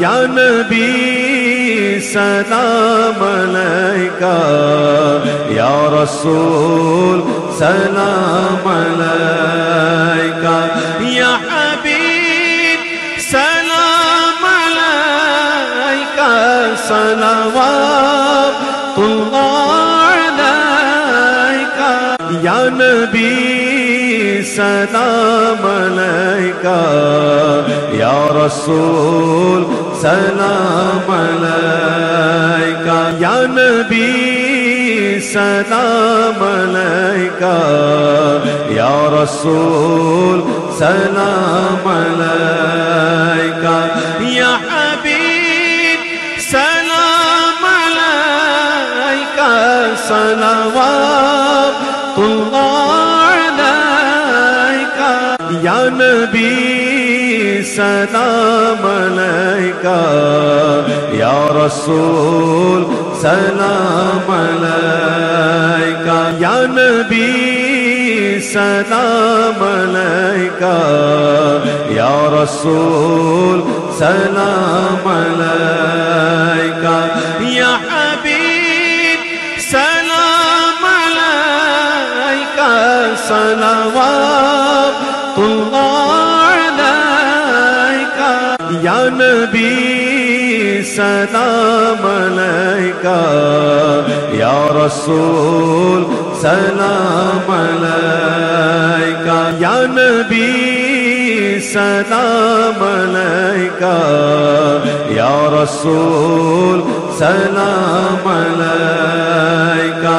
یا نبی سلام علیکہ یا رسول سلام علیکہ یا حبیب سلام علیکہ صلوات اللہ علیکہ یا نبی سلام علیکہ یا رسول سلام علیکہ یا نبی سلام علیکہ یا رسول سلام علیکہ یا حبیب سلام علیکہ صلوات اللہ علیکہ یا نبی سلام علیکہ یا رسول سلام علیکہ یا نبی سلام علیکہ یا رسول سلام علیکہ یا حبیب سلام علیکہ صلوات اللہ علیکہ یا نبی سلام علیکہ یا رسول سلام علیکہ یا نبی سلام علیکہ یا رسول سلام علیکہ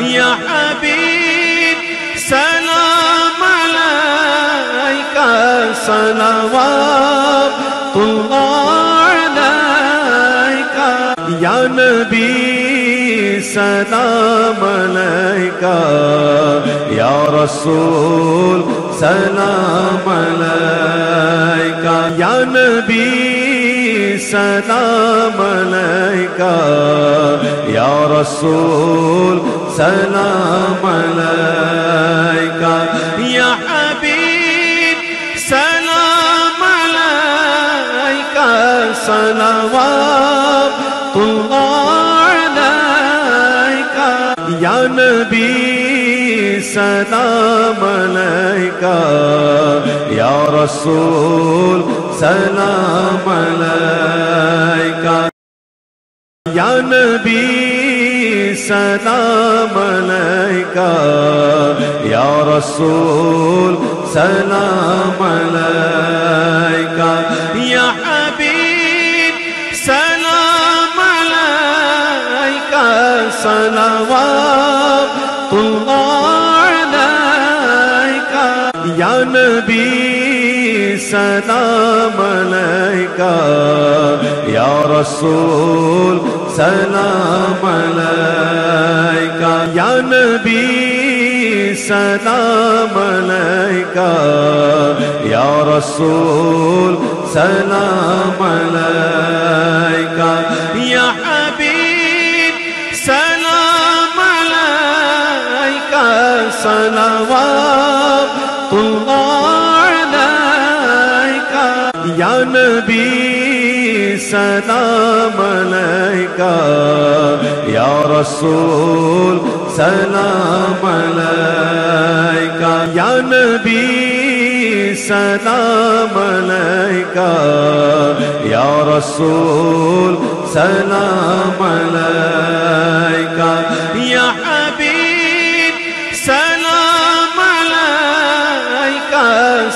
یا حبیب سلام علیکہ صلوات اللہ علیکہ یا نبی سلام علیکہ یا رسول سلام علیکہ یا نبی سلام علیکہ یا رسول سلام علیکہ یا حبیب سلام علیکہ صلوات اللہ علیکہ یا نبی سلام علیکہ یا رسول سلام علیکہ یا نبی سلام علیکہ یا رسول سلام علیکہ یا حبیب سلام علیکہ صلوات اللہ علیکہ یا نبی سلام علیکہ یا رسول سلام علیکہ یا نبی سلام علیکہ یا رسول سلام علیکہ یا حبیب سلام علیکہ صلوات اللہ علیکہ یا نبی سلام علیکہ یا رسول سلام علیکہ یا نبی سلام علیکہ یا رسول سلام علیکہ یا حبیب سلام علیکہ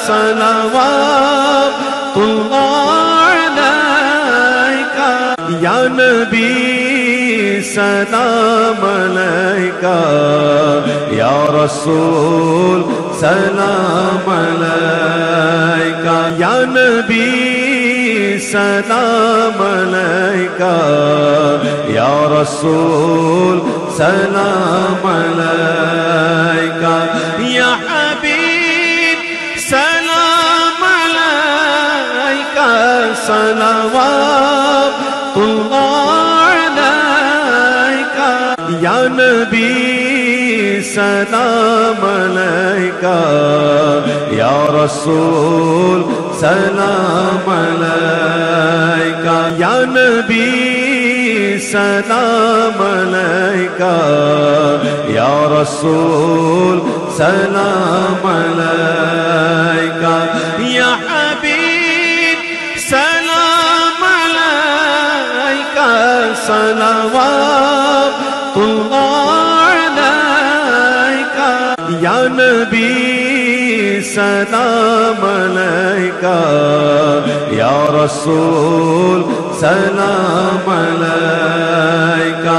صلوات اللہ علیکہ یا نبی سلام علیکہ یا رسول سلام علیکہ یا نبی سلام علیکہ یا رسول سلام علیکہ یا حبیب سلام علیکہ صلوات اللہ علیکہ یا نبی سلام علیکہ یا رسول سلام علیکہ یا نبی سلام علیکہ یا رسول سلام علیکہ یا حبیب سلام علیکہ صلوات اللہ علیکہ یا نبی سلام علیکہ یا رسول سلام علیکہ